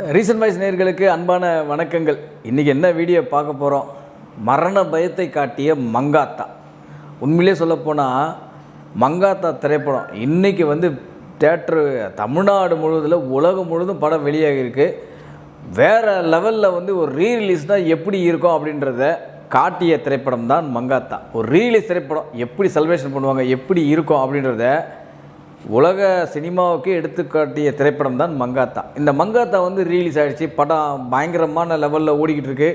Recent voice நேயர்களுக்கு அன்பான வணக்கங்கள். இன்றைக்கி என்ன வீடியோ பார்க்க போகிறோம்? மரண பயத்தை காட்டிய மங்காத்தா. உண்மையிலே சொல்லப்போனால் மங்காத்தா திரைப்படம் இன்றைக்கி தேட்டரு தமிழ்நாடு முழுவதில் உலகம் முழுவதும் படம் வெளியாகிருக்கு. வேறு லெவலில் ஒரு ரீரிலீஸ்னால் எப்படி இருக்கும் அப்படின்றத காட்டிய திரைப்படம் தான் மங்காத்தா. ஒரு ரீரிலீஸ் திரைப்படம் எப்படி செலிப்ரேஷன் பண்ணுவாங்க, எப்படி இருக்கும் அப்படின்றத உலக சினிமாவுக்கு எடுத்துக்காட்டிய திரைப்படம் தான் மங்காத்தா. இந்த மங்காத்தா ரிலீஸ் ஆகிடுச்சு. படம் பயங்கரமான லெவலில் ஓடிக்கிட்டு இருக்கு.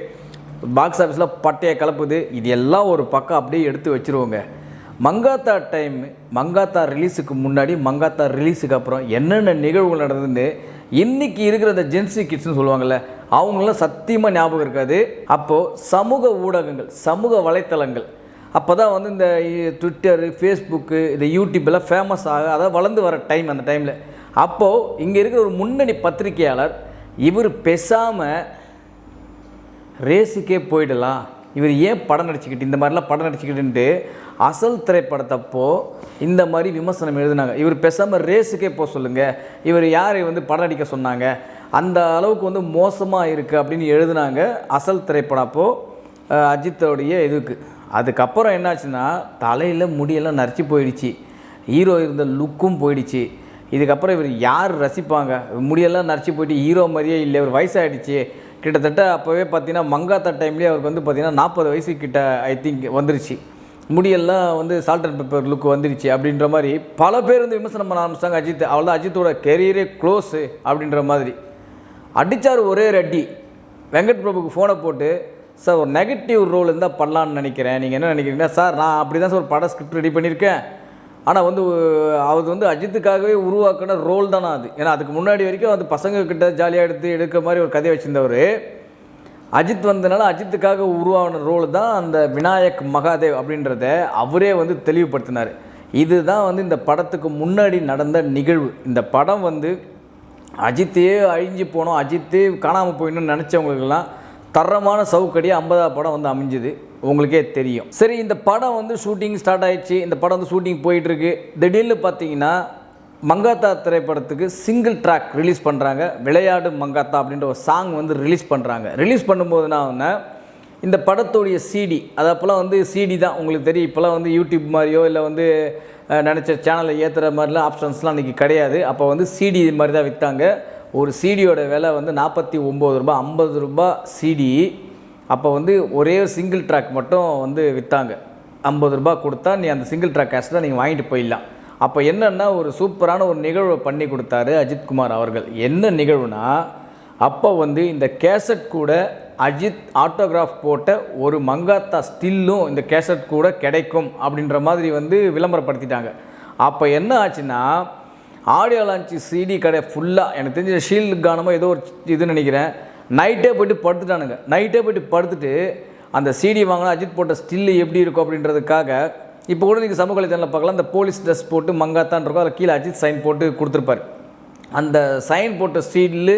பாக்ஸ் ஆஃபீஸில் பட்டையை கலப்புது. இது எல்லாம் ஒரு பக்கம் அப்படியே எடுத்து வச்சுருவோங்க. மங்காத்தா டைம், மங்காத்தா ரிலீஸுக்கு முன்னாடி, மங்காத்தா ரிலீஸுக்கு அப்புறம் என்னென்ன நிகழ்வுகள் நடந்ததுன்னு இன்றைக்கி இருக்கிற இந்த ஜென்சி கிட்ஸ்னு சொல்லுவாங்கள்ல, அவங்களாம் சத்தியமாக ஞாபகம் இருக்காது. அப்போது சமூக ஊடகங்கள், சமூக வலைத்தளங்கள் அப்போ தான் இந்த ட்விட்டரு, ஃபேஸ்புக்கு, இந்த யூடியூப்பெல்லாம் ஃபேமஸ் ஆக, அதாவது வளர்ந்து வர டைம். அந்த டைமில் அப்போது இங்கே இருக்கிற ஒரு முன்னணி பத்திரிகையாளர், இவர் பேசாமல் ரேஸுக்கே போயிடலாம், இவர் ஏன் படம் நடிச்சுக்கிட்டு இந்த மாதிரிலாம் படம் நடிச்சுக்கிட்டுன்ட்டு அசல் திரைப்படத்தப்போ இந்த மாதிரி விமர்சனம் எழுதினாங்க. இவர் பேசாமல் ரேஸுக்கே போக சொல்லுங்கள், இவர் யார் படம் நடிக்க சொன்னாங்க, அந்த அளவுக்கு மோசமாக இருக்குது அப்படின்னு எழுதினாங்க அசல் திரைப்படம் அப்போது அஜித்தோடைய இதுக்கு. அதுக்கப்புறம் என்னாச்சுன்னா தலையில் முடியெல்லாம் நரைச்சி போயிடுச்சு, ஹீரோ இருந்த லுக்கும் போயிடுச்சு. இதுக்கப்புறம் இவர் யார் ரசிப்பாங்க? முடியெல்லாம் நரைச்சி போயிட்டு ஹீரோ மாதிரியே இல்லை, இவர் வயசாகிடுச்சு. கிட்டத்தட்ட அப்போவே பார்த்தீங்கன்னா மங்காத்தா டைம்லேயே அவருக்கு பார்த்தீங்கன்னா 40 வயசு கிட்ட ஐ திங்க் வந்துருச்சு. முடியெல்லாம் சால்ட் அண்ட் பெப்பர் லுக் வந்துருச்சு அப்படின்ற மாதிரி பல பேர் விமர்சனம் பண்ண ஆரம்பிச்சிட்டாங்க அஜித். அவ்வளோதான், அஜித்தோட கெரியரே க்ளோஸு அப்படின்ற மாதிரி அடித்தார் ஒரே அடி. வெங்கட் பிரபுக்கு ஃபோனை போட்டு, சார் ஒரு நெகட்டிவ் ரோல் இருந்தால் பண்ணலான்னு நினைக்கிறேன், நீங்கள் என்ன நினைக்கிறீங்கன்னா? சார் நான் அப்படி தான் சார் ஒரு படம் ஸ்கிரிப்ட் ரெடி பண்ணியிருக்கேன், ஆனால் அவர் அஜித்துக்காகவே உருவாக்கின ரோல் தானே அது. ஏன்னா அதுக்கு முன்னாடி வரைக்கும் பசங்கக்கிட்ட ஜாலியாக எடுக்க மாதிரி ஒரு கதையை வச்சுருந்தவர். அஜித் வந்ததுனால அஜித்துக்காக உருவான ரோல் தான் அந்த விநாயக் மகாதேவ் அப்படின்றத அவரே தெளிவுபடுத்தினார். இதுதான் இந்த படத்துக்கு முன்னாடி நடந்த நிகழ்வு. இந்த படம் அஜித்தையே அழிஞ்சு போனோம், அஜித்தே காணாமல் போயிடணும்னு நினச்சவங்களுக்கெல்லாம் தரமான சவுக்கடியாக 50ஆவது படம் அமைஞ்சுது, உங்களுக்கே தெரியும். சரி, இந்த படம் ஷூட்டிங் ஸ்டார்ட் ஆகிடுச்சு. இந்த படம் ஷூட்டிங் போயிட்டுருக்கு. திடீர்னு பார்த்தீங்கன்னா மங்காத்தா திரைப்படத்துக்கு சிங்கிள் ட்ராக் ரிலீஸ் பண்ணுறாங்க. விளையாடு மங்காத்தா அப்படின்ற ஒரு சாங் ரிலீஸ் பண்ணுறாங்க. ரிலீஸ் பண்ணும்போதுனா இந்த படத்துடைய சிடி, அது அப்போல்லாம் சிடி தான் உங்களுக்கு தெரியும். இப்போல்லாம் யூடியூப் மாதிரியோ இல்லை நினச்ச சேனலை ஏற்றுற மாதிரிலாம் ஆப்ஷன்ஸ்லாம் இன்றைக்கி கிடையாது. அப்போ சிடி இது மாதிரி தான் விற்றாங்க. ஒரு சிடியோட விலை 49 ரூபா, 50 ரூபா சிடி. அப்போ ஒரே சிங்கிள் ட்ராக் மட்டும் விற்றாங்க. 50 ரூபா கொடுத்தா நீ அந்த சிங்கிள் ட்ராக் கேஸ்ட்டாக நீங்கள் வாங்கிட்டு போயிடலாம். அப்போ என்னென்னா ஒரு சூப்பரான ஒரு நிகழ்வை பண்ணி கொடுத்தாரு அஜித்குமார் அவர்கள். என்ன நிகழ்வுனா, அப்போ இந்த கேசட் கூட அஜித் ஆட்டோகிராஃப் போட்ட ஒரு மங்காத்தா ஸ்டில்லும் இந்த கேசட் கூட கிடைக்கும் அப்படின்ற மாதிரி விளம்பரப்படுத்திட்டாங்க. அப்போ என்ன ஆச்சுன்னா, ஆடியோ லான்ச்சு சிடி கடை ஃபுல்லாக, எனக்கு தெரிஞ்ச ஷீல்டு கானமாக ஏதோ ஒரு இதுன்னு நினைக்கிறேன், நைட்டே போய்ட்டு படுத்துட்டானுங்க. நைட்டே போய்ட்டு படுத்துட்டு அந்த சிடி வாங்கினா அஜித் போட்ட ஸ்டில்லு எப்படி இருக்கும் அப்படின்றதுக்காக, இப்போ கூட நீங்கள் சமூக வலைத்தளத்தில் பார்க்கலாம், அந்த போலீஸ் ட்ரெஸ் போட்டு மங்காத்தான் இருக்கும், அதில் கீழே அஜித் சைன் போட்டு கொடுத்துருப்பார். அந்த சைன் போட்ட ஸ்டில்லு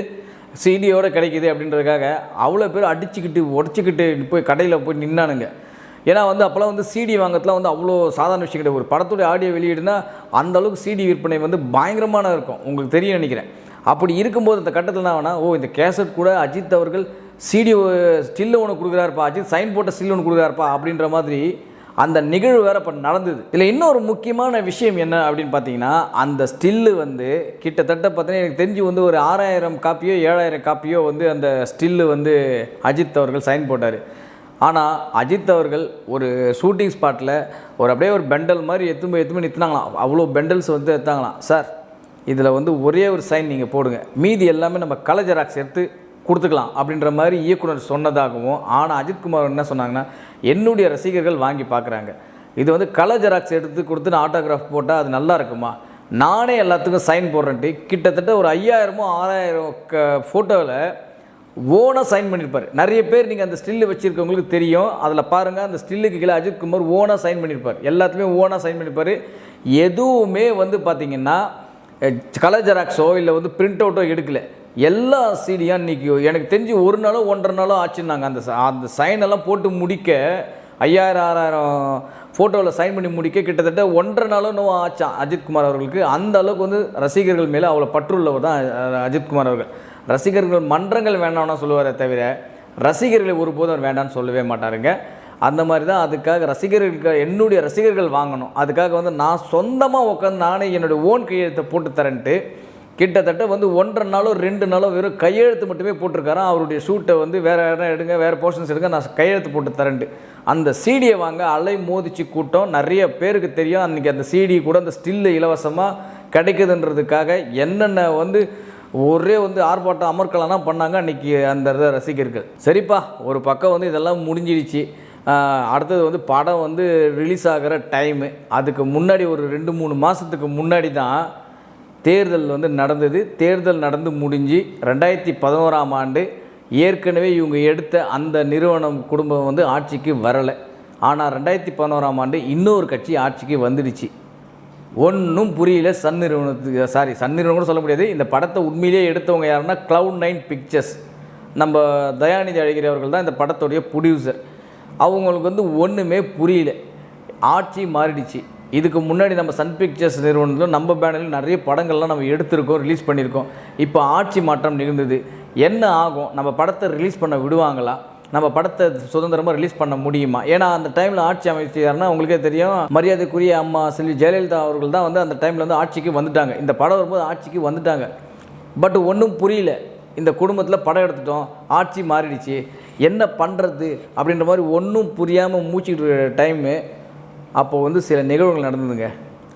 சிடியோடு கிடைக்கிது அப்படின்றதுக்காக அவ்வளோ பேர் அடிச்சுக்கிட்டு உடச்சிக்கிட்டு போய் கடையில் போய் நின்னானுங்க. ஏன்னா அப்போல்லாம் சிடி வாங்கறதுலாம் அவ்வளோ சாதாரண விஷயம் கிடையாது. ஒரு படத்துடைய ஆடியோ வெளியிடுனா அந்தளவுக்கு சிடி விற்பனை பயங்கரமான இருக்கும், உங்களுக்கு தெரியும் நினைக்கிறேன். அப்படி இருக்கும்போது அந்த கட்டத்தில் என்ன வேணா, இந்த கேசட் கூட அஜித் அவர்கள் சிடி ஸ்டில்லு ஒன்று கொடுக்குறாருப்பா, அஜித் சைன் போட்ட ஸ்டில் ஒன்று கொடுக்குறாருப்பா அப்படின்ற மாதிரி அந்த நிகழ்வு வேறு இப்போ நடந்தது. இதில் இன்னொரு முக்கியமான விஷயம் என்ன அப்படின்னு பார்த்தீங்கன்னா, அந்த ஸ்டில்லு கிட்டத்தட்ட பார்த்தீங்கன்னா எனக்கு தெரிஞ்சு ஒரு 6000 காப்பியோ 7000 காப்பியோ அந்த ஸ்டில்லு அஜித் அவர்கள் சைன் போட்டார். ஆனால் அஜித் அவர்கள் ஒரு ஷூட்டிங் ஸ்பாட்டில் அப்படியே ஒரு பெண்டல் மாதிரி எத்துமே நிறுத்தினாங்களாம். அவ்வளோ பெண்டல்ஸ் எடுத்தாங்களாம். சார் இதில் ஒரே ஒரு சைன் நீங்கள் போடுங்க, மீதி எல்லாமே நம்ம கலர் ஜெராக்ஸ் எடுத்து கொடுத்துக்கலாம் அப்படின்ற மாதிரி இயக்குனர் சொன்னதாகவும். ஆனால் அஜித்குமார் என்ன சொன்னாங்கன்னா, என்னுடைய ரசிகர்கள் வாங்கி பார்க்குறாங்க, இது கலர் ஜெராக்ஸ் எடுத்து கொடுத்து நான் ஆட்டோகிராஃப் போட்டால் அது நல்லா இருக்குமா, நானே எல்லாத்துக்கும் சைன் போடுறேன்ட்டு கிட்டத்தட்ட ஒரு 5000 6000 ஃபோட்டோவில் ஓனாக சைன் பண்ணியிருப்பார். நிறைய பேர் நீங்கள் அந்த ஸ்டில்லு வச்சுருக்கவங்களுக்கு தெரியும். அதில் பாருங்கள், அந்த ஸ்டில்லுக்கு கீழே அஜித்குமார் ஓனாக சைன் பண்ணியிருப்பார். எல்லாத்துலேயுமே ஓனாக சைன் பண்ணியிருப்பார். எதுவுமே பார்த்திங்கன்னா கலர் ஜெராக்ஸோ இல்லை பிரிண்ட் அவுட்டோ எடுக்கலை. எல்லா சிடியும் இன்றைக்கி எனக்கு தெரிஞ்சு 1 நாளோ 1.5 நாளோ ஆச்சுன்னாங்க அந்த சைனெல்லாம் போட்டு முடிக்க. 5000 6000 ஃபோட்டோவில் சைன் பண்ணி முடிக்க கிட்டத்தட்ட 1.5 நாளோ நோவா ஆச்சான் அஜித்குமார் அவர்களுக்கு. அந்த அளவுக்கு ரசிகர்கள் மேலே அவ்வளோ பற்றுள்ளவர் தான் அஜித்குமார் அவர்கள். ரசிகர்கள் மன்றங்கள் வேண்டாம்னா சொல்லுவாரே தவிர ரசிகர்களை ஒருபோதும் அவர் வேண்டாம்னு சொல்லவே மாட்டாருங்க. அந்த மாதிரி தான் அதுக்காக ரசிகர்களுக்கு என்னுடைய ரசிகர்கள் வாங்கணும், அதுக்காக வந்து நான் சொந்தமாக உட்காந்து நானே என்னுடைய ஓன் கையெழுத்தை போட்டு தரேன்ட்டு கிட்டத்தட்ட வந்து 1.5 நாளோ 2 நாளோ வெறும் கையெழுத்து மட்டுமே போட்டிருக்காராம். அவருடைய ஷூட்டை வந்து வேறு இடம் எடுங்க, வேறு போர்ஷன்ஸ் எடுங்க, நான் கையெழுத்து போட்டு தரேன்ட்டு. அந்த சிடியை வாங்க அலை மோதிச்சு கூட்டம் நிறைய பேருக்கு தெரியும். அன்றைக்கி அந்த சிடி கூட அந்த ஸ்டில்லு இலவசமாக கிடைக்குதுன்றதுக்காக என்னென்ன வந்து ஒரே வந்து ஆர்ப்பாட்டம் அமர்க்கலம்லாம் பண்ணாங்க அன்றைக்கி அந்த ரசிகர்கள். சரிப்பா, ஒரு பக்கம் வந்து இதெல்லாம் முடிஞ்சிடுச்சு. அடுத்தது வந்து படம் வந்து ரிலீஸ் ஆகிற டைமு, அதுக்கு முன்னாடி ஒரு 2-3 மாதத்துக்கு முன்னாடி தான் தேர்தல் வந்து நடந்தது. தேர்தல் நடந்து முடிஞ்சு 2011ஆம் ஆண்டு ஏற்கனவே இவங்க எடுத்த அந்த நிறுவனம் குடும்பம் வந்து ஆட்சிக்கு வரலை. ஆனால் 2011ஆம் ஆண்டு இன்னொரு கட்சி ஆட்சிக்கு வந்துடுச்சு. ஒன்றும் புரியல சன் நிறுவனத்துக்கு. சன் நிறுவனம் கூட சொல்ல முடியாது. இந்த படத்தை உண்மையிலேயே எடுத்தவங்க யாருன்னா Cloud9 பிக்சர்ஸ். நம்ம தயாநிதி அழகிரி அவர்கள் தான் இந்த படத்துடைய ப்ரொடியூசர். அவங்களுக்கு வந்து ஒன்றுமே புரியல. ஆட்சி மாறிடுச்சு. இதுக்கு முன்னாடி நம்ம சன் பிக்சர்ஸ் நிறுவனத்தில் நம்ம பேனரில் நிறைய படங்கள்லாம் நம்ம எடுத்திருக்கோம், ரிலீஸ் பண்ணியிருக்கோம். இப்போ ஆட்சி மாற்றம் நிகழ்ந்தது. என்ன ஆகும்? நம்ம படத்தை ரிலீஸ் பண்ண விடுவாங்களா? நம்ம படத்தை சுதந்திரமாக ரிலீஸ் பண்ண முடியுமா? ஏன்னா அந்த டைமில் ஆட்சி அமைச்சாருன்னா உங்களுக்கே தெரியும், மரியாதைக்குரிய அம்மா செல்வி ஜெயலலிதா அவர்கள் தான் வந்து அந்த டைமில் வந்து ஆட்சிக்கு வந்துட்டாங்க. இந்த படம் வரும்போது ஆட்சிக்கு வந்துட்டாங்க. பட் ஒன்றும் புரியல. இந்த குடும்பத்தில் படம் எடுத்துட்டோம், ஆட்சி மாறிடுச்சு, என்ன பண்ணுறது அப்படின்ற மாதிரி ஒன்றும் புரியாமல் மூச்சுக்கிட்டு டைமு அப்போ வந்து சில நிகழ்வுகள் நடந்ததுங்க.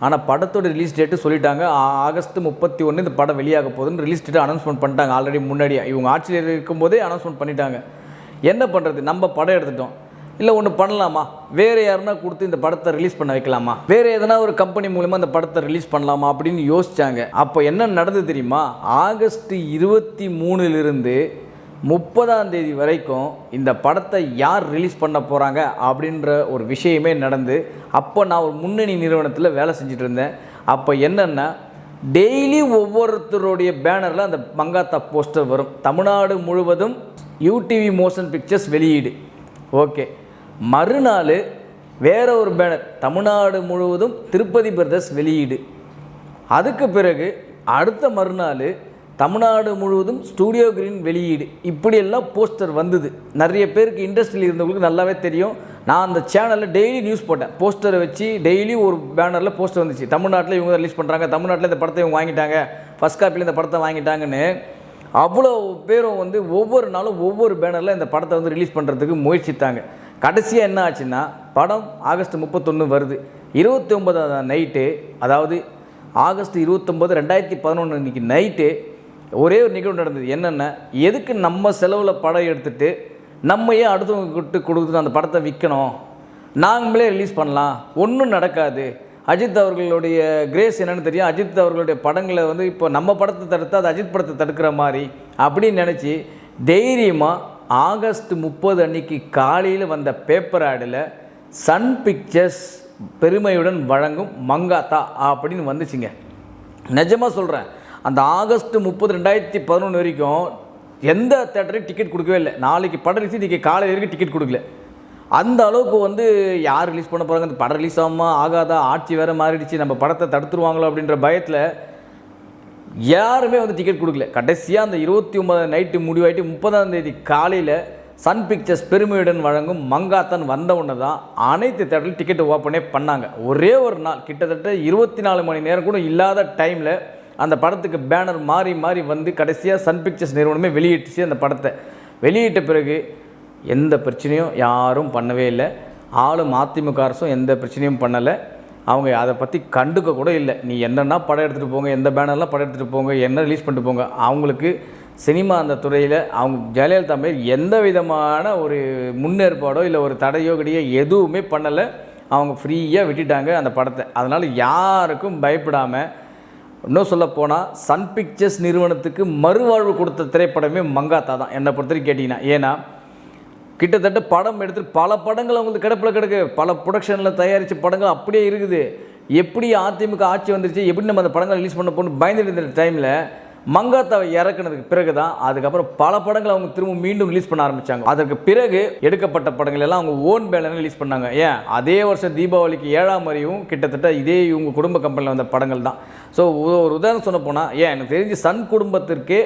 ஆனால் படத்தோட ரிலீஸ் டேட்டு சொல்லிட்டாங்க. ஆகஸ்ட் 31 இந்த படம் வெளியாக போகுதுன்னு ரிலீஸ் டேட்டு அனௌன்ஸ்மெண்ட் பண்ணிட்டாங்க. ஆல்ரெடி முன்னாடியே இவங்க ஆட்சியில் இருக்கும்போதே அனௌன்ஸ்மெண்ட் பண்ணிட்டாங்க. என்ன பண்ணுறது? நம்ம படம் எடுத்துட்டோம், இல்லை ஒன்று பண்ணலாமா, வேறு யாருன்னா கொடுத்து இந்த படத்தை ரிலீஸ் பண்ண வைக்கலாமா, வேறு எதனா ஒரு கம்பெனி மூலமாக இந்த படத்தை ரிலீஸ் பண்ணலாமா அப்படின்னு யோசித்தாங்க. அப்போ என்ன நடந்தது தெரியுமா? ஆகஸ்ட் 23லிருந்து 30ஆம் தேதி வரைக்கும் இந்த படத்தை யார் ரிலீஸ் பண்ண போகிறாங்க அப்படின்ற ஒரு விஷயமே நடந்து, அப்போ நான் ஒரு முன்னணி நிறுவனத்தில் வேலை செஞ்சுட்டு இருந்தேன். அப்போ என்னென்னா டெய்லி ஒவ்வொருத்தருடைய பேனரில் அந்த மங்காத்தா போஸ்டர் வரும். தமிழ்நாடு முழுவதும் யூடிவி மோஷன் பிக்சர்ஸ் வெளியீடு. ஓகே, மறுநாள் வேற ஒரு பேனர் தமிழ்நாடு முழுவதும் திருப்பதி பிரதர்ஸ் வெளியீடு. அதுக்கு பிறகு அடுத்த மறுநாள் தமிழ்நாடு முழுவதும் ஸ்டூடியோ கிரீன் வெளியீடு. இப்படியெல்லாம் போஸ்டர் வந்தது. நிறைய பேருக்கு இண்டஸ்ட்ரியில் இருந்தவங்களுக்கு நல்லாவே தெரியும். நான் அந்த சேனலில் டெய்லி நியூஸ் போட்டேன். போஸ்டரை வச்சு டெய்லி ஒரு பேனரில் போஸ்டர் வந்துச்சு. தமிழ்நாட்டில் இவங்க ரிலீஸ் பண்ணுறாங்க, தமிழ்நாட்டில் இந்த படத்தை இவங்க வாங்கிட்டாங்க, ஃபஸ்ட் காப்பியில் இந்த படத்தை வாங்கிட்டாங்கன்னு அவ்வளோ பேரும் வந்து ஒவ்வொரு நாளும் ஒவ்வொரு பேனரில் இந்த படத்தை வந்து ரிலீஸ் பண்ணுறதுக்கு முயற்சித்தாங்க. கடைசியாக என்ன ஆச்சுன்னா படம் ஆகஸ்ட் 31 வருது. 29 நைட்டு, அதாவது ஆகஸ்ட் 29 2011 இன்றைக்கி நைட்டு ஒரே ஒரு நிகழ்வு நடந்தது. என்னென்ன, எதுக்கு நம்ம செலவில் படம் எடுத்துகிட்டு நம்ம ஏன் அடுத்தவங்க கிட்ட கொடுத்துட்டு அந்த படத்தை விற்கணும், நாங்களே ரிலீஸ் பண்ணலாம், ஒன்றும் நடக்காது. அஜித் அவர்களுடைய கிரேஸ் என்னென்னு தெரியும். அஜித் அவர்களுடைய படங்களை வந்து இப்போ நம்ம படத்தை தடுத்து அது அஜித் படத்தை தடுக்கிற மாதிரி அப்படின்னு நினச்சி தைரியமாக ஆகஸ்ட் 30 அன்னைக்கு காலையில் வந்த பேப்பர் ஆடில் சன் பிக்சர்ஸ் பெருமையுடன் வழங்கும் மங்காத்தா அப்படின்னு வந்துச்சுங்க. நிஜமாக சொல்கிறேன், அந்த ஆகஸ்ட் 30 2011 வரைக்கும் எந்த தேட்டரையும் டிக்கெட் கொடுக்கவே இல்லை. நாளைக்கு படம் ரிலீஸ், இன்றைக்கி காலையில் வரைக்கும் டிக்கெட் கொடுக்கல. அந்த அளவுக்கு வந்து யார் ரிலீஸ் பண்ண போகிறாங்க, அந்த படம் ரிலீஸ் ஆகாமல் ஆகாதா, ஆட்சி வேறு மாறிடுச்சு, நம்ம படத்தை தடுத்துருவாங்களோ அப்படின்ற பயத்தில் யாருமே வந்து டிக்கெட் கொடுக்கல. கடைசியாக அந்த 29 நைட்டு முடிவாயிட்டு 30ஆம் தேதி காலையில் சன் பிக்சர்ஸ் பெருமையுடன் வழங்கும் மங்காத்தான் வந்த உடனே தான் அனைத்து தேட்டரில் டிக்கெட் ஓப்பனே பண்ணாங்க. ஒரே ஒரு நாள் கிட்டத்தட்ட 24 மணி நேரம் கூட இல்லாத டைமில் அந்த படத்துக்கு பேனர் மாறி மாறி வந்து கடைசியாக சன் பிக்சர்ஸ் நிறுவனமே வெளியிட்டுச்சு. அந்த படத்தை வெளியிட்ட பிறகு எந்த பிரச்சனையும் யாரும் பண்ணவே இல்லை. ஆளும் அதிமுக அரசும் எந்த பிரச்சனையும் பண்ணலை. அவங்க அதை பற்றி கண்டுக்க கூட இல்லை. நீ என்னென்னா படம் எடுத்துகிட்டு போங்க, எந்த பேனர்லாம் படம் எடுத்துகிட்டு போங்க, என்ன ரிலீஸ் பண்ணிட்டு போங்க. அவங்களுக்கு சினிமா அந்த துறையில் அவங்க ஜெயலலிதா மாரி எந்த விதமான ஒரு முன்னேற்பாடோ இல்லை ஒரு தடையோ கிடையோ எதுவுமே பண்ணலை. அவங்க ஃப்ரீயாக விட்டுட்டாங்க அந்த படத்தை. அதனால் யாருக்கும் பயப்படாமல், இன்னும் சொல்ல போனால் சன் பிக்சர்ஸ் நிறுவனத்துக்கு மறுவாழ்வு கொடுத்த திரைப்படமே மங்காத்தா தான் என்னை பொறுத்தவரைக்கும் கேட்டிங்கன்னா. ஏன்னா கிட்டத்தட்ட படம் எடுத்துகிட்டு பல படங்கள் அவங்களுக்கு கிடப்பில் கிடக்கு, பல ப்ரொடக்ஷனில் தயாரித்த படங்கள் அப்படியே இருக்குது. எப்படி அதிமுக ஆட்சி வந்துருச்சு, எப்படி நம்ம அந்த படங்கள் ரிலீஸ் பண்ண போகணும்னு பயந்துட்டு இருந்த டைமில் மங்காத்தாவை இறக்குனதுக்கு பிறகு தான் அதுக்கப்புறம் பல படங்கள் அவங்க திரும்ப மீண்டும் ரிலீஸ் பண்ண ஆரம்பித்தாங்க. அதற்கு பிறகு எடுக்கப்பட்ட படங்கள் எல்லாம் அவங்க ஓன் பேனரில் ரிலீஸ் பண்ணாங்க. ஏன் அதே வருஷம் தீபாவளிக்கு 7ஆம் அறிவும் கிட்டத்தட்ட இதே இவங்க குடும்ப கம்பெனியில் வந்த படங்கள் தான். ஸோ ஒரு உதாரணம் சொல்ல போனால், எனக்கு தெரிஞ்சு சன் குடும்பத்திற்கே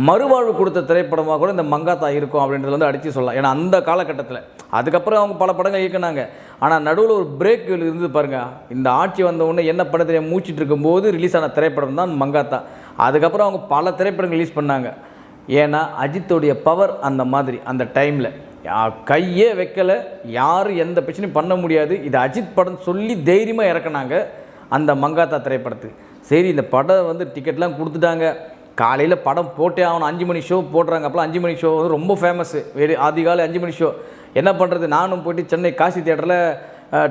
மறுவாழ்வு கொடுத்த திரைப்படமாக கூட இந்த மங்காத்தா இருக்கும் அப்படின்றத வந்து அடித்து சொல்லலாம். ஏன்னா அந்த காலகட்டத்தில் அதுக்கப்புறம் அவங்க பல படங்கள் இயக்குனாங்க. ஆனால் நடுவில் ஒரு பிரேக் இருந்து பாருங்கள். இந்த ஆட்சி வந்தவுடனே என்ன படத்தை மூச்சிட்டு இருக்கும்போது ரிலீஸ் ஆன திரைப்படம் தான் மங்காத்தா. அதுக்கப்புறம் அவங்க பல திரைப்படங்கள் ரிலீஸ் பண்ணாங்க. ஏன்னா அஜித்தோடைய பவர் அந்த மாதிரி. அந்த டைமில் கையே வைக்கலை, யாரும் எந்த பிரச்சனையும் பண்ண முடியாது. இது அஜித் படம் சொல்லி தைரியமாக இறக்குனாங்க அந்த மங்காத்தா திரைப்படத்துக்கு. சரி, இந்த படம் வந்து டிக்கெட்லாம் கொடுத்துட்டாங்க. காலையில் படம் போட்டே ஆகணும். 5 மணி ஷோ போடுறாங்க. அப்போலாம் 5 மணி ஷோ வந்து ரொம்ப ஃபேமஸ்ஸு. அதிகாலை 5 மணி ஷோ. என்ன பண்ணுறது, நானும் போய்ட்டு சென்னை காசி தியேட்டரில்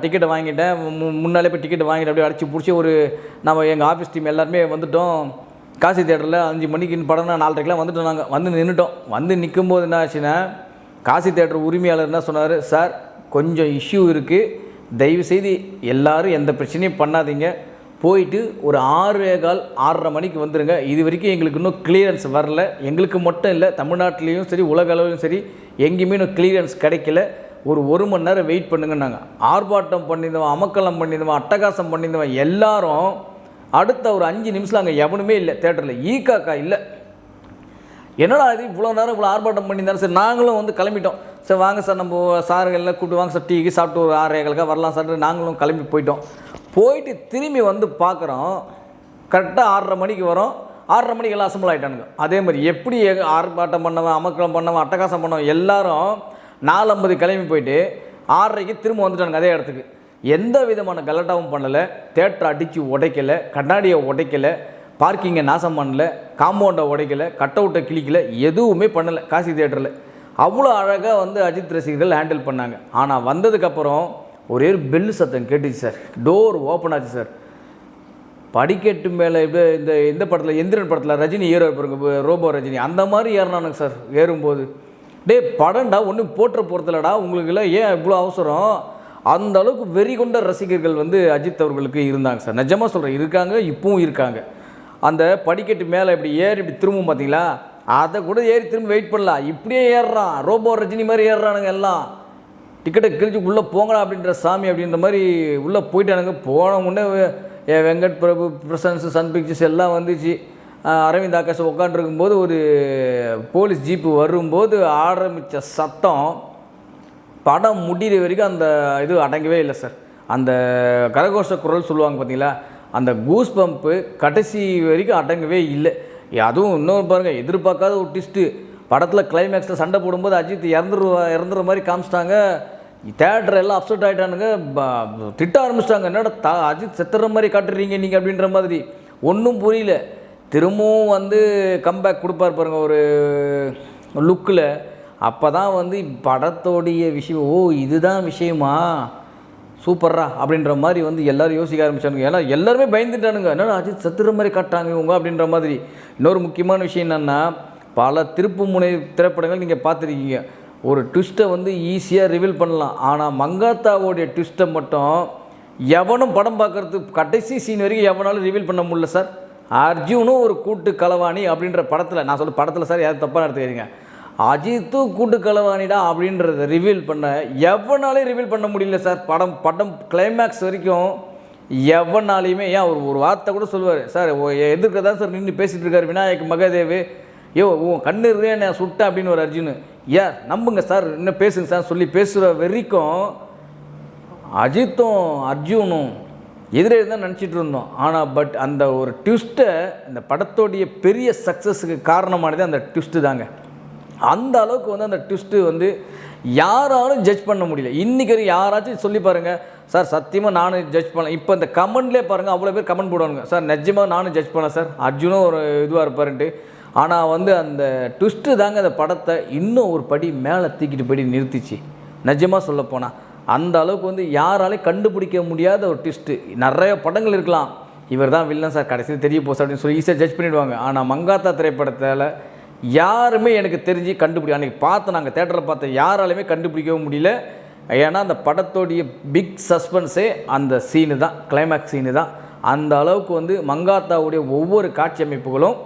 டிக்கெட்டை வாங்கிட்டேன். முன்னாலே போய் டிக்கெட் வாங்கிட்டு அப்படியே அடித்து பிடிச்சி நம்ம எங்கள் ஆஃபீஸ் டீம் எல்லாருமே வந்துவிட்டோம். காசி தியேட்டரில் 5 மணிக்கு படம்னா 4:30க்கெலாம் வந்துவிட்டோம். நாங்கள் வந்து நின்றுட்டோம். வந்து நிற்கும்போது என்ன ஆச்சுன்னா, காசி தியேட்டர் உரிமையாளர் என்ன சொன்னார், சார் கொஞ்சம் இஷ்யூ இருக்குது, தயவுசெய்து எல்லோரும் எந்த பிரச்சனையும் பண்ணாதீங்க, போயிட்டு ஒரு 6:15 6:30 மணிக்கு வந்துடுங்க. இது வரைக்கும் எங்களுக்கு இன்னும் கிளியரன்ஸ் வரல. எங்களுக்கு மட்டும் இல்லை, தமிழ்நாட்டிலையும் சரி உலக அளவிலும் சரி எங்கேயுமே இன்னும் கிளியரன்ஸ் கிடைக்கல. ஒரு மணி நேரம் வெயிட் பண்ணுங்கன்னாங்க. ஆர்ப்பாட்டம் பண்ணியிருந்தவன், அமக்கலம் பண்ணியிருந்தவன், அட்டகாசம் பண்ணியிருந்தவன் எல்லாரும் அடுத்த ஒரு 5 நிமிஷம் அங்கே எவனுமே இல்லை தேட்டரில். ஈக்காக்கா இல்லை. என்னடா இது இவ்வளோ நேரம் இவ்வளோ ஆர்ப்பாட்டம் பண்ணியிருந்தாலும் சரி, நாங்களும் வந்து கிளம்பிட்டோம். சரி வாங்க சார், நம்ம சார்கள்லாம் கூப்பிட்டு வாங்க சார், டீக்கு சாப்பிட்டு ஒரு 6:15 வரலாம் சார். நாங்களும் கிளம்பி போயிட்டோம். போயிட்டு திரும்பி வந்து பார்க்குறோம், கரெக்டாக 6:30 மணிக்கு வரோம். 6:30 மணிக்கு எல்லாம் அசம்பிள் ஆகிட்டானுங்க. அதே மாதிரி எப்படி ஆர்ப்பாட்டம் பண்ணவன், அமக்கலம் பண்ணவன், அட்டகாசம் பண்ணவன் எல்லாரும் 4:50 கிளம்பி போயிட்டு 6:30க்கு திரும்ப வந்துட்டானுங்க அதே இடத்துக்கு. எந்த விதமான கலட்டாவும் பண்ணலை. தேட்டரை அடித்து உடைக்கலை, கண்ணாடியை உடைக்கலை, பார்க்கிங்கை நாசம் பண்ணலை, காம்பவுண்டை உடைக்கலை, கட் அவுட்டை கிழிக்கலை, எதுவுமே பண்ணலை காசி தியேட்டரில். அவ்வளோ அழகாக வந்து அஜித் ரசிகர்கள் ஹேண்டில் பண்ணாங்க. ஆனால் வந்ததுக்கப்புறம் ஒரே ஒரு பெல்லு சத்தம் கேட்டுச்சு சார். டோர் ஓப்பன் ஆச்சு சார். படிக்கட்டு மேலே இந்த படத்தில் எந்திரன் படத்தில் ரஜினி ஏற பாருங்க, ரோபோ ரஜினி அந்த மாதிரி ஏறினானுங்க சார். ஏறும்போது படம்டா ஒன்றும் போட்டுற போகிறதில்லடா, உங்களுக்குலாம் ஏன் இவ்வளோ அவசரம்? அந்த அளவுக்கு வெறி கொண்ட ரசிகர்கள் வந்து அஜித் அவர்களுக்கு இருந்தாங்க சார். நிஜமாக சொல்கிறேன், இருக்காங்க, இப்பவும் இருக்காங்க. அந்த படிக்கட்டு மேலே இப்படி ஏறி இப்படி திரும்பவும் பார்த்தீங்களா, அதை கூட ஏறி திரும்ப வெயிட் பண்ணலாம். இப்படியே ஏறுறான், ரோபோ ரஜினி மாதிரி ஏறுறானுங்க எல்லாம். டிக்கெட்டை கிழிச்சு உள்ளே போங்கடா அப்படின்ற சாமி அப்படின்ற மாதிரி உள்ளே போயிட்டானுங்க. போன உடனே Venkat Prabhu presence, Sun pictures எல்லாம் வந்துச்சு. அரவிந்த் ஆகாஷ் உட்காந்துருக்கும்போது ஒரு போலீஸ் ஜீப்பு வரும்போது ஆரம்பித்த சத்தம் படம் முடிகிற வரைக்கும் அந்த இது அடங்கவே இல்லை சார். அந்த கரகோஷ குரல் சொல்லுவாங்க பார்த்தீங்களா, அந்த கூஸ் பம்ப்பு கடைசி வரைக்கும் அடங்கவே இல்லை. அதுவும் இன்னொரு பாருங்கள், எதிர்பார்க்காத ஒரு ட்விஸ்ட்டு. படத்தில் கிளைமேக்ஸில் சண்டை போடும்போது அஜித் இறந்துற மாதிரி காமிச்சிட்டாங்க. தேட்டர் எல்லாம் அப்செட் ஆகிட்டானுங்க, திட்ட ஆரம்பிச்சிட்டாங்க. என்னடா அஜித் செத்துற மாதிரி காட்டுறீங்க நீங்கள் அப்படின்ற மாதிரி. ஒன்றும் புரியல. திரும்பவும் வந்து கம்பேக் கொடுப்பார் பாருங்கள் ஒரு லுக்கில். அப்போ தான் வந்து படத்தோடைய விஷயம், ஓ இதுதான் விஷயமா, சூப்பர்ரா அப்படின்ற மாதிரி வந்து எல்லோரும் யோசிக்க ஆரம்பிச்சானுங்க. ஏன்னா எல்லாருமே பயந்துட்டானுங்க, என்னடா அஜித் செத்துற மாதிரி காட்டாங்க இவங்க அப்படின்ற மாதிரி. இன்னொரு முக்கியமான விஷயம் என்னென்னா, பல திருப்பு முனை திரைப்படங்கள் நீங்கள் பார்த்துருக்கீங்க, ஒரு ட்விஸ்ட்டை வந்து ஈஸியாக ரிவீல் பண்ணலாம். ஆனால் மங்காத்தாவோடைய ட்விஸ்ட்டை மட்டும் எவனும் படம் பார்க்குறதுக்கு கடைசி சீன் வரைக்கும் எவனாலும் ரிவீல் பண்ண முடியல சார். அர்ஜுனும் ஒரு கூட்டு களவாணி அப்படின்ற படத்தில், நான் சொல்ல படத்தில் சார் யாரும் தப்பாக எடுத்துக்கிறீங்க, அஜித்தும் கூட்டு களவாணிடா அப்படின்றத ரிவீல் பண்ண எவனாலே ரிவீல் பண்ண முடியல சார். படம் கிளைமேக்ஸ் வரைக்கும் எவனாலையுமே. ஏன் ஒரு வார்த்தை கூட சொல்லுவார் சார், எதிர்க்க தான் சார் நின்று பேசிகிட்டு இருக்கார் விநாயக் மகாதேவ், உன் கண்ணு இருக்கே நான் சுட்டேன் அப்படின்னு ஒரு அர்ஜுனு, ஏன் நம்புங்க சார் இன்னும் பேசுங்க சார் சொல்லி பேசுகிற வரைக்கும் அஜித்தும் அர்ஜுனும் எதிரே தான் நினச்சிட்டு இருந்தோம். ஆனால் அந்த ஒரு ட்விஸ்ட்டை, இந்த படத்தோடைய பெரிய சக்ஸஸுக்கு காரணமானது அந்த ட்விஸ்ட்டு தாங்க. அந்த அளவுக்கு வந்து அந்த ட்விஸ்ட்டு வந்து யாராலும் ஜட்ஜ் பண்ண முடியல. இன்றைக்கி யாராச்சும் சொல்லி பாருங்கள் சார், சத்தியமாக நானும் ஜட்ஜ் பண்ணேன். இப்போ இந்த கமெண்ட்லேயே பாருங்கள், அவ்வளோ பேர் கமெண்ட் போடுவாங்க சார், நிஜமாக நானும் ஜட்ஜ் பண்ணேன் சார், அர்ஜுனும் ஒரு இதுவாக இருப்பாருன்ட்டு. ஆனால் வந்து அந்த ட்விஸ்ட்டு தாங்க அந்த படத்தை இன்னும் ஒரு படி மேலே தூக்கிட்டு போய் நிறுத்திச்சு. நிஜமாக சொல்லப்போனால் அந்த அளவுக்கு வந்து யாராலையும் கண்டுபிடிக்க முடியாத ஒரு ட்விஸ்ட்டு. நிறைய படங்கள் இருக்கலாம், இவர் தான் வில்லன் சார் கடைசியில் தெரிய போச்சு அப்படின்னு சொல்லி ஈஸியாக ஜட்ஜ் பண்ணிவிடுவாங்க. ஆனால் மங்காத்தா திரைப்படத்தில் யாருமே எனக்கு தெரிஞ்சு அன்றைக்கி பார்த்து நாங்கள் தேட்டரில் பார்த்த யாராலையுமே கண்டுபிடிக்கவும் முடியல. ஏன்னா அந்த படத்தோடைய பிக் சஸ்பென்ஸே அந்த சீனு தான், கிளைமேக்ஸ் சீனு தான். அந்த அளவுக்கு வந்து மங்காத்தாவுடைய ஒவ்வொரு காட்சி அமைப்புகளும்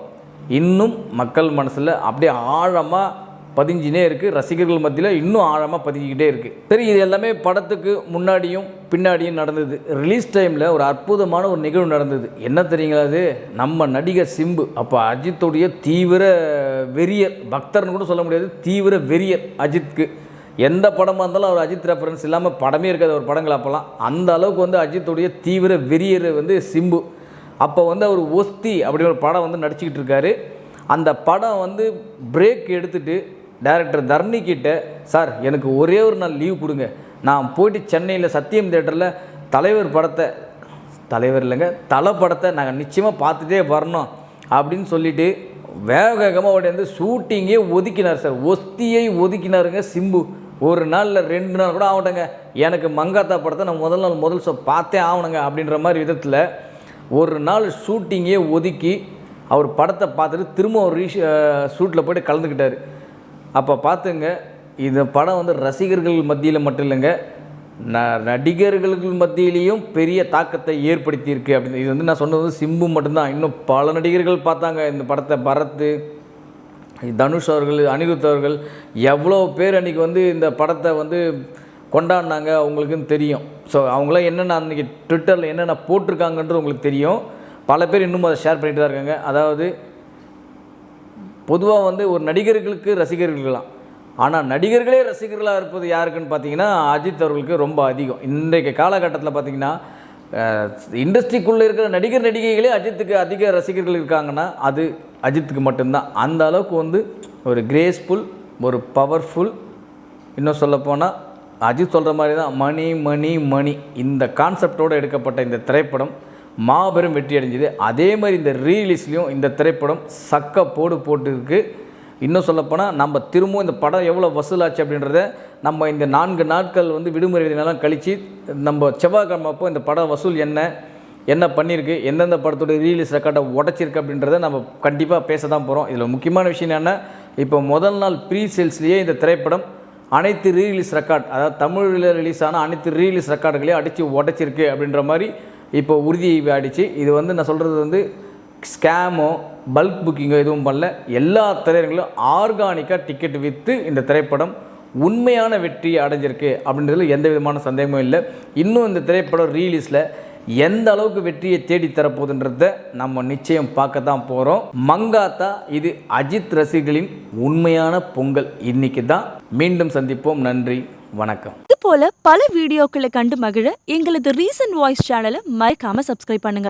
இன்னும் மக்கள் மனசில் அப்படியே ஆழமாக பதிஞ்சினே இருக்குது, ரசிகர்கள் மத்தியில் இன்னும் ஆழமாக பதிஞ்சிக்கிட்டே இருக்குது. சரி, இது எல்லாமே படத்துக்கு முன்னாடியும் பின்னாடியும் நடந்தது. ரிலீஸ் டைமில் ஒரு அற்புதமான ஒரு நிகழ்வு நடந்தது. என்ன தெரியுங்களா? அது நம்ம நடிகர் சிம்பு, அப்போ அஜித்துடைய தீவிர வெறியர், பக்தர்னு கூட சொல்ல முடியாது, தீவிர வெறியர் அஜித்துக்கு. எந்த படமாக இருந்தாலும் அவர் அஜித் ரெஃபரன்ஸ் இல்லாமல் படமே இருக்காது ஒரு படங்கள். அப்போல்லாம் அந்த அளவுக்கு வந்து அஜித்துடைய தீவிர வெறியர் வந்து சிம்பு. அப்போ வந்து அவர் ஒஸ்தி அப்படிங்கிற ஒரு படம் வந்து நடிச்சுக்கிட்டு இருக்காரு. அந்த படம் வந்து பிரேக் எடுத்துகிட்டு டைரக்டர் தர்ணி கிட்ட, சார் எனக்கு ஒரே ஒரு நாள் லீவ் கொடுங்க, நான் போயிட்டு சென்னையில் சத்தியம் தேட்டரில் தலைவர் படத்தை, தலைவர் இல்லைங்க தலை படத்தை நாங்கள் நிச்சயமாக பார்த்துட்டே வரணும் அப்படின்னு சொல்லிவிட்டு வேக வேகமாக உடனே ஷூட்டிங்கே ஒதுக்கினார் சார். ஒஸ்தியை ஒதுக்கினாருங்க சிம்பு. ஒரு நாளில் 2 நாள் கூட ஆகட்டங்க, எனக்கு மங்காத்தா படத்தை நான் முதல் ஷோ பார்த்தே ஆகணுங்க அப்படின்ற மாதிரி விதத்தில் ஒரு நாள் ஷூட்டிங்கே ஒதுக்கி அவர் படத்தை பார்த்துட்டு திரும்ப ஒரு ஷூட்டில் போய்ட்டு கலந்துக்கிட்டார். அப்போ பார்த்துங்க, இந்த படம் வந்து ரசிகர்கள் மத்தியில் மட்டும் இல்லைங்க, நடிகர்கள் மத்தியிலையும் பெரிய தாக்கத்தை ஏற்படுத்தியிருக்கு அப்படின்னு. இது வந்து நான் சொன்னது வந்து சிம்பு மட்டும்தான், இன்னும் பல நடிகர்கள் பார்த்தாங்க இந்த படத்தை. பரத், தனுஷ் அவர்கள், அனிருத் அவர்கள், எவ்வளோ பேர் அன்றைக்கி வந்து இந்த படத்தை வந்து கொண்டாடினாங்க அவங்களுக்குன்னு தெரியும். ஸோ அவங்களாம் என்னென்ன அன்றைக்கி ட்விட்டரில் என்னென்ன போட்டிருக்காங்கன்றது உங்களுக்கு தெரியும். பல பேர் இன்னும் அதை ஷேர் பண்ணிட்டு தான் இருக்காங்க. அதாவது பொதுவாக வந்து ஒரு நடிகர்களுக்கு ரசிகர்களாம், ஆனால் நடிகர்களே ரசிகர்களாக இருப்பது யாருக்குன்னு பார்த்தீங்கன்னா அஜித் அவர்களுக்கு ரொம்ப அதிகம். இன்றைக்கு காலகட்டத்தில் பார்த்தீங்கன்னா இண்டஸ்ட்ரிக்குள்ளே இருக்கிற நடிகைகளே அஜித்துக்கு அதிக ரசிகர்கள் இருக்காங்கன்னா அது அஜித்துக்கு மட்டும்தான். அந்த அளவுக்கு வந்து ஒரு கிரேஸ்ஃபுல், ஒரு பவர்ஃபுல், இன்னும் சொல்லப்போனால் அஜித் சொல்கிற மாதிரி தான் மணி மணி மணி இந்த கான்செப்டோடு எடுக்கப்பட்ட இந்த திரைப்படம் மாபெரும் வெற்றி அடைஞ்சிது. அதே மாதிரி இந்த ரீலீஸ்லேயும் இந்த திரைப்படம் சக்க போட்டு இருக்குது. இன்னும் சொல்லப்போனால் நம்ம திரும்பவும் இந்த படம் எவ்வளோ வசூலாச்சு அப்படின்றத நம்ம இந்த 4 நாட்கள் வந்து விடுமுறை தினம்லாம் கழித்து நம்ம செவ்வாய்க்கிழமை அப்போ இந்த படம் வசூல் என்ன பண்ணியிருக்கு, எந்தெந்த படத்தோட ரீலீஸ் ரெக்கார்டை உடச்சிருக்கு அப்படின்றத நம்ம கண்டிப்பாக பேச தான் போகிறோம். இதில் முக்கியமான விஷயம் என்னென்னா, இப்போ முதல் நாள் ப்ரீ சேல்ஸ்லேயே இந்த திரைப்படம் அனைத்து ரீலீஸ் ரெக்கார்ட், அதாவது தமிழில் ரிலீஸ் ஆன அனைத்து ரீலீஸ் ரெக்கார்டுகளையும் அடித்து உடச்சிருக்கு அப்படின்ற மாதிரி இப்போ உறுதி ஆகிடுச்சு. இது வந்து நான் சொல்கிறது வந்து ஸ்கேமோ பல்க் புக்கிங்கோ எதுவும் பண்ணல. எல்லா திரையரங்களும் ஆர்கானிக்காக டிக்கெட் விற்று இந்த திரைப்படம் உண்மையான வெற்றி அடைஞ்சிருக்கு அப்படின்றதுல எந்த விதமான சந்தேகமும் இல்லை. இன்னும் இந்த திரைப்படம் ரீலீஸில் எந்த அளவுக்கு வெற்றியை தேடி தரப்போகுதுன்றத நம்ம நிச்சயம் பார்க்க தான் போகிறோம். மங்காத்தா இது அஜித் ரசிகர்களின் உண்மையான பொங்கல். இன்னைக்கு தான். மீண்டும் சந்திப்போம். நன்றி, வணக்கம். இது போல பல வீடியோக்களை கண்டு மகிழ எங்களது ரீசன்ட் வாய்ஸ் சேனலை மறக்காம சப்ஸ்கிரைப் பண்ணுங்க.